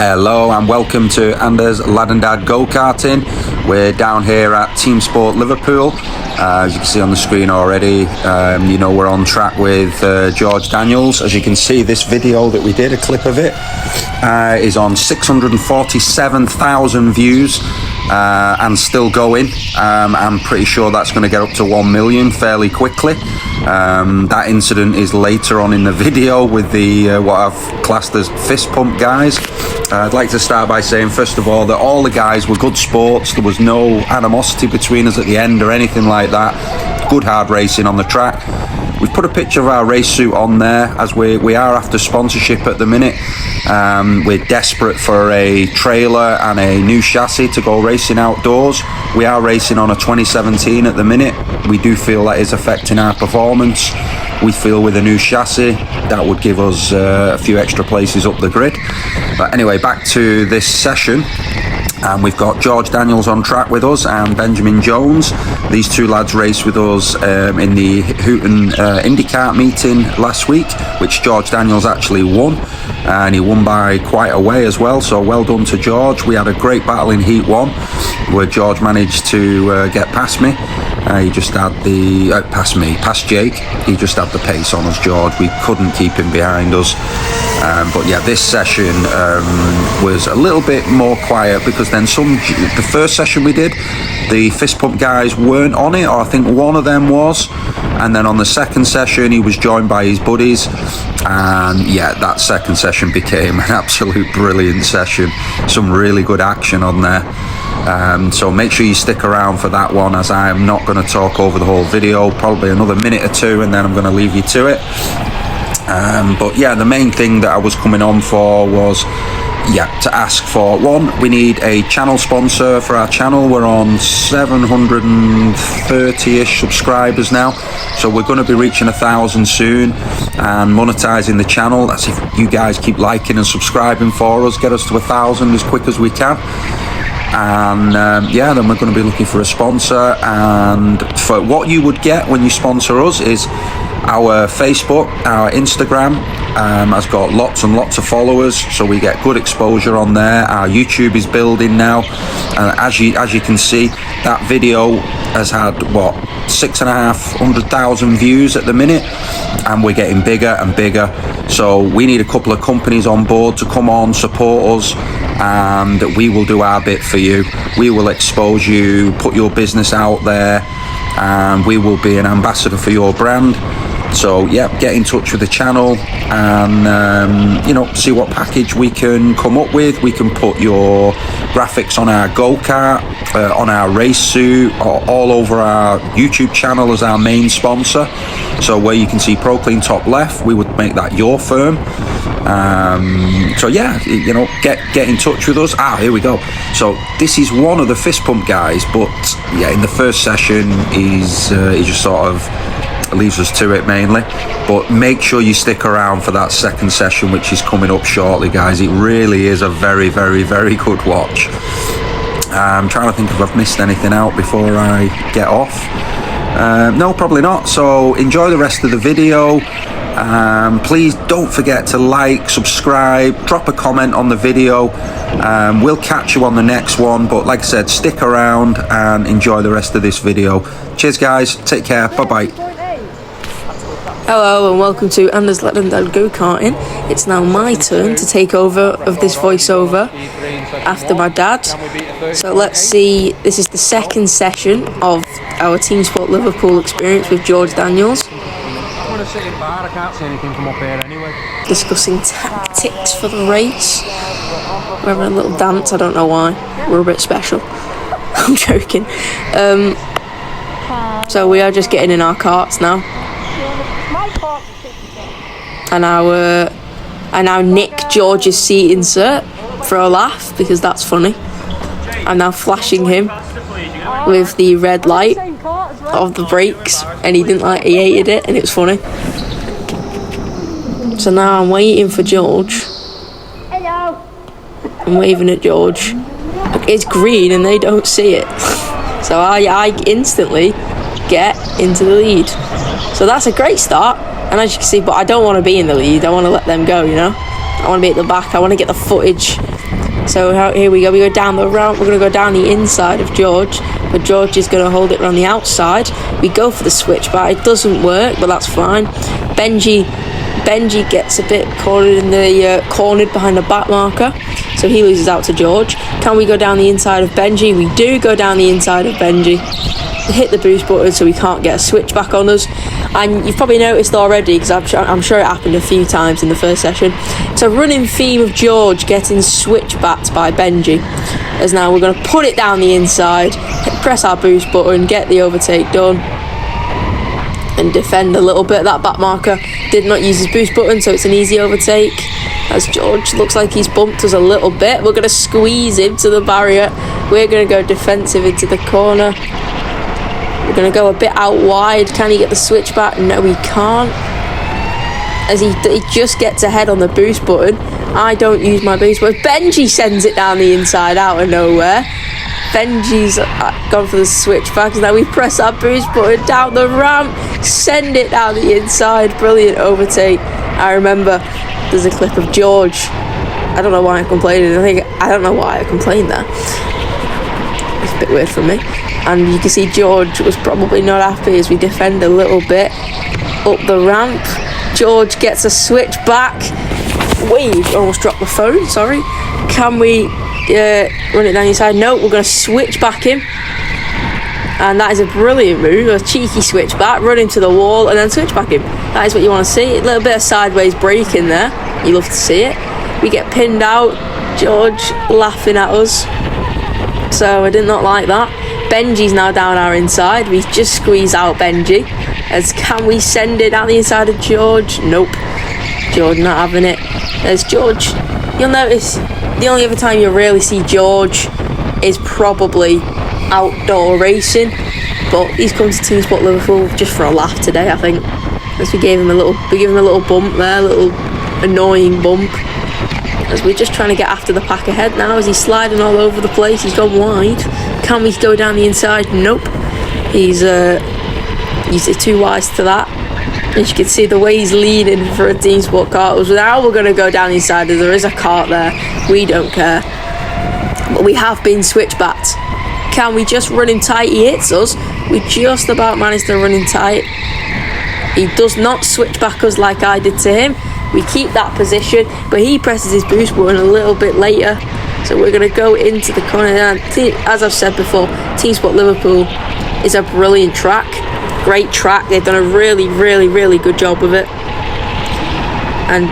Hello and welcome to Anders Lad and Dad Go-Karting. We're down here at Team Sport Liverpool. As you can see on the screen already, you know we're on track with George Daniels. As you can see, this video that we did, a clip of it, is on 647,000 views and still going. I'm pretty sure that's going to get up to 1 million fairly quickly. That incident is later on in the video with the what I've classed as fist pump guys. I'd like to start by saying, first of all, that all the guys were good sports. There was no animosity between us at the end or anything like that. Good hard racing on the track. We've put a picture of our race suit on there as we are after sponsorship at the minute. We're desperate for a trailer and a new chassis to go racing outdoors. We are racing on a 2017 at the minute. We do feel that is affecting our performance. We feel with a new chassis that would give us a few extra places up the grid. But anyway, back to this session. We've got George Daniels on track with us and Benjamin Jones. These two lads raced with us in the Hooton IndyCart meeting last week, which George Daniels actually won, and he won by quite a way as well, so well done to George. We had a great battle in Heat 1 where George managed to get past me. He just had past Jake. He just had the pace on us, George. We couldn't keep him behind us. But yeah, this session was a little bit more quiet because then the first session we did, the fist pump guys weren't on it, or I think one of them was. And then on the second session, he was joined by his buddies. And yeah, that second session became an absolute brilliant session. Some really good action on there. So make sure you stick around for that one, as I am not going to talk over the whole video, probably another minute or two, and then I'm going to leave you to it. But yeah, the main thing that I was coming on for was to ask for, one, we need a channel sponsor for our channel. We're on 730-ish subscribers now, so we're going to be reaching 1,000 soon and monetizing the channel. That's if you guys keep liking and subscribing for us, get us to 1,000 as quick as we can. And then we're going to be looking for a sponsor. And for what you would get when you sponsor us is our Facebook, our Instagram has got lots and lots of followers, so we get good exposure on there. Our YouTube is building now, and as you can see, that video has had 6,500,000 views at the minute, and we're getting bigger and bigger. So we need a couple of companies on board to come on, support us, and we will do our bit for you. We will expose you, put your business out there, and we will be an ambassador for your brand. So yeah, get in touch with the channel and see what package we can come up with. We can put your graphics on our go-kart, on our race suit, or all over our YouTube channel as our main sponsor. So where you can see Pro Clean top left, we would make that your firm. So yeah, get in touch with us. Here we go. So this is one of the fist pump guys, but yeah, in the first session he just sort of leaves us to it mainly. But make sure you stick around for that second session, which is coming up shortly, guys. It really is a very, very, very good watch. I'm trying to think if I've missed anything out before I get off. No, probably not. So enjoy the rest of the video. Please don't forget to like, subscribe, drop a comment on the video. We'll catch you on the next one, but like I said, stick around and enjoy the rest of this video. Cheers guys, take care, bye bye. Hello and welcome to Anders Lad and Dad Go-Karting. It's now my turn to take over of this voiceover after my dad. So let's see, this is the second session of our Team Sport Liverpool experience with George Daniels. Discussing tactics for the race. We're having a little dance, I don't know why. We're a bit special. I'm joking. So we are just getting in our karts now. And I now nick George's seat insert for a laugh because that's funny. I'm now flashing him with the red light of the brakes, and he hated it, and it was funny. So now I'm waiting for George. Hello. I'm waving at George. It's green and they don't see it. So I instantly get into the lead. So that's a great start. And as you can see, but I don't want to be in the lead. I want to let them go, I want to be at the back. I want to get the footage So here we go. We go down the ramp. We're going to go down the inside of George, but George is going to hold it around the outside. We go for the switch back. It doesn't work, but that's fine. Benji gets a bit cornered behind the back marker, so he loses out to George. Can we go down the inside of Benji? We do go down the inside of Benji. Hit the boost button so we can't get a switch back on us. And you've probably noticed already, because I'm sure it happened a few times in the first session, it's a running theme of George getting switchbacked by Benji. As now we're going to put it down the inside, press our boost button, get the overtake done, and defend a little bit. That back marker did not use his boost button, so it's an easy overtake. As George looks like he's bumped us a little bit, we're going to squeeze him to the barrier. We're going to go defensive into the corner. We're going to go a bit out wide. Can he get the switch back? No, he can't. As he just gets ahead on the boost button. I don't use my boost button. Benji sends it down the inside out of nowhere. Benji's gone for the switch back. Now we press our boost button down the ramp. Send it down the inside. Brilliant overtake. I remember there's a clip of George. I don't know why I'm complaining. I don't know why I complained there. It's a bit weird for me. And you can see George was probably not happy as we defend a little bit up the ramp. George gets a switch back. Wait, almost dropped the phone, sorry. Can we run it down the inside? No, we're going to switch back him. And that is a brilliant move, a cheeky switch back, run into the wall and then switch back him. That is what you want to see. A little bit of sideways break in there. You love to see it. We get pinned out. George laughing at us. So I did not like that. Benji's now down our inside. We just squeeze out Benji. As can we send it down the inside of George? Nope. George not having it. There's George. You'll notice the only other time you really see George is probably outdoor racing, but he's come to Team Sport Liverpool just for a laugh today, I think. As we gave him a little bump there, a little annoying bump. As we're just trying to get after the pack ahead now, as he's sliding all over the place. He's gone wide. Can we go down the inside? Nope. He's too wise to that. As you can see, the way he's leading for a Team Sport kart was now we're going to go down the inside. There is a kart there. We don't care. But we have been switchbacked. Can we just run him tight? He hits us. We just about managed to run him tight. He does not switch back us like I did to him. We keep that position, but he presses his boost button a little bit later. So we're going to go into the corner. And as I've said before, Team Sport Liverpool is a brilliant track. Great track. They've done a really, really, really good job of it. And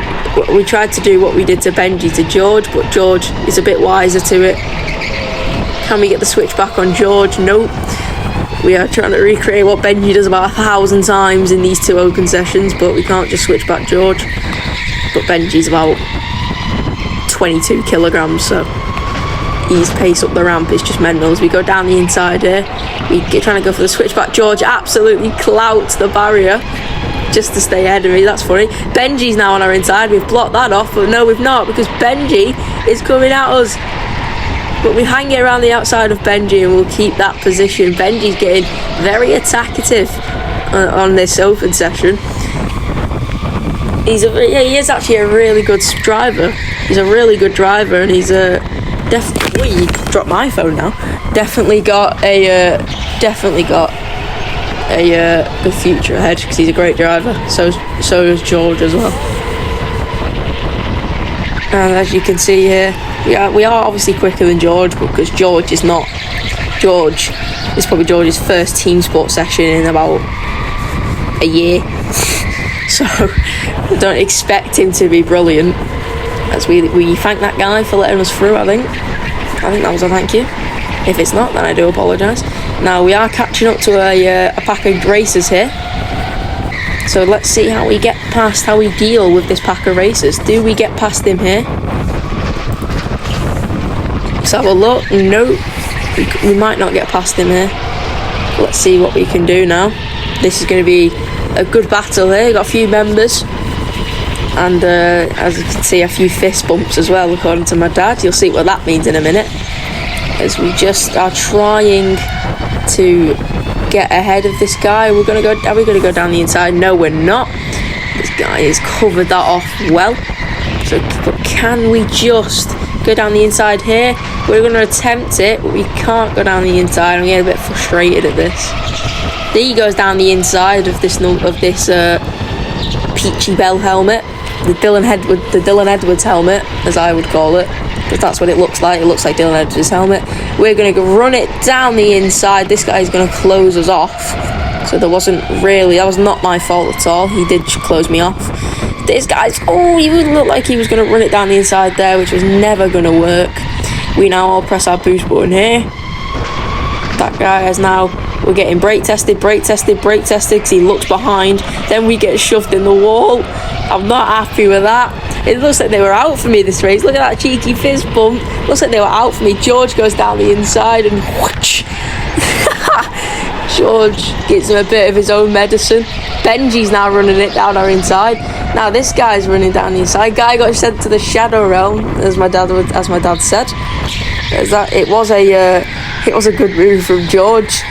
we tried to do what we did to Benji to George, but George is a bit wiser to it. Can we get the switch back on George? Nope. We are trying to recreate what Benji does about 1,000 times in these two open sessions, but we can't just switch back George. But Benji's about 22 kilograms, so his pace up the ramp is just mental. As we go down the inside here, trying to go for the switchback. George absolutely clouts the barrier just to stay ahead of me. That's funny. Benji's now on our inside. We've blocked that off, but no, we've not, because Benji is coming at us. But we hang it around the outside of Benji and we'll keep that position. Benji's getting very attackative on this open session. He is actually a really good driver. He's a really good driver, and he's definitely dropped my phone now. Definitely got a good future ahead because he's a great driver. So is George as well. And as you can see here, we are obviously quicker than George, because George is not. George is probably George's first team sport session in about a year. So we don't expect him to be brilliant. As we thank that guy for letting us through, I think that was a thank you. If it's not, then I do apologise. Now we are catching up to a pack of racers here. So let's see how we deal with this pack of racers. Do we get past him here? Let's have a look. No, we might not get past him here. Let's see what we can do now. This is going to be a good battle here. We've got a few members, and as you can see, a few fist bumps as well, according to my dad. You'll see what that means in a minute, as we just are trying to get ahead of this guy. Are we going to go down the inside? No, we're not. This guy has covered that off well. So, but can we just go down the inside here. We're going to attempt it, but we can't go down the inside. I'm getting a bit frustrated at this. There he goes down the inside of this Peachy Bell helmet, the Dylan Edwards helmet, as I would call it, because that's what it looks like. It looks like Dylan Edwards' helmet. We're going to run it down the inside. This guy's going to close us off. So that was not my fault at all. He did close me off. This guy's, he would look like he was going to run it down the inside there, which was never going to work. We now all press our boost button here. That guy is now, we're getting brake tested, because he looks behind. Then we get shoved in the wall. I'm not happy with that. It looks like they were out for me this race. Look at that cheeky fist bump. Looks like they were out for me. George goes down the inside and whoosh. George gives him a bit of his own medicine. Benji's now running it down our inside. Now this guy's running down the inside. Guy got sent to the Shadow Realm, as my dad said. It was a good move from George.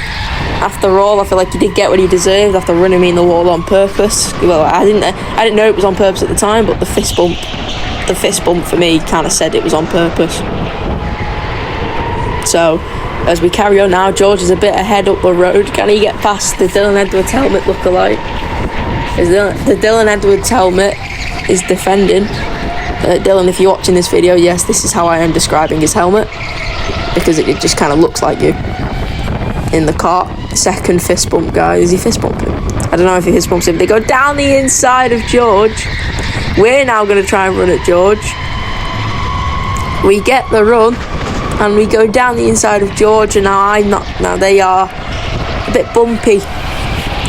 After all, I feel like he did get what he deserved after running me in the wall on purpose. Well, I didn't know it was on purpose at the time, but the fist bump for me kind of said it was on purpose. So, as we carry on now, George is a bit ahead up the road. Can he get past the Dylan Edwards helmet lookalike? The Dylan Edwards helmet is defending. Dylan, if you're watching this video, yes, this is how I am describing his helmet, because it just kind of looks like you. In the Kart, second fist bump guy. Is he fist bumping? I don't know if he fist bumps him. They go down the inside of George. We're now going to try and run at George. We get the run, and we go down the inside of George, and now they are a bit bumpy,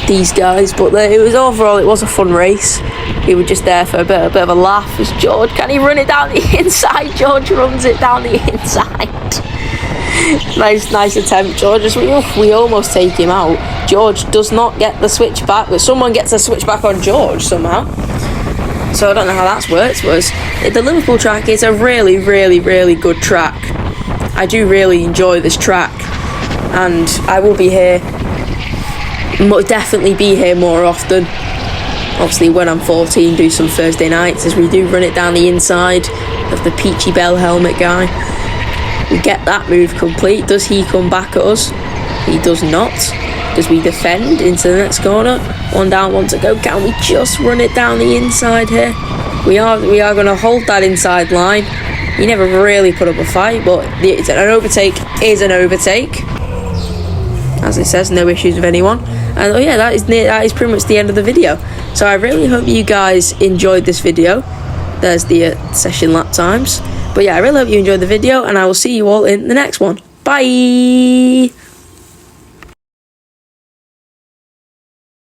these guys, but it was a fun race. We were just there for a bit of a laugh. As George, can he run it down the inside? George runs it down the inside. Nice attempt, George. We almost take him out. George does not get the switch back, but someone gets a switch back on George somehow. So I don't know how that's worked, but the Liverpool track is a really, really, really good track. I do really enjoy this track, and I will be here, definitely be here more often. Obviously when I'm 14, do some Thursday nights, as we do run it down the inside of the Peachy Bell helmet guy. We get that move complete. Does he come back at us? He does not. Does we defend into the next corner? One down, one to go. Can we just run it down the inside here? We are going to hold that inside line. He never really put up a fight, but an overtake is an overtake. As it says, no issues with anyone. And that is pretty much the end of the video. So I really hope you guys enjoyed this video. There's the session lap times. But yeah, I really hope you enjoyed the video, and I will see you all in the next one. Bye!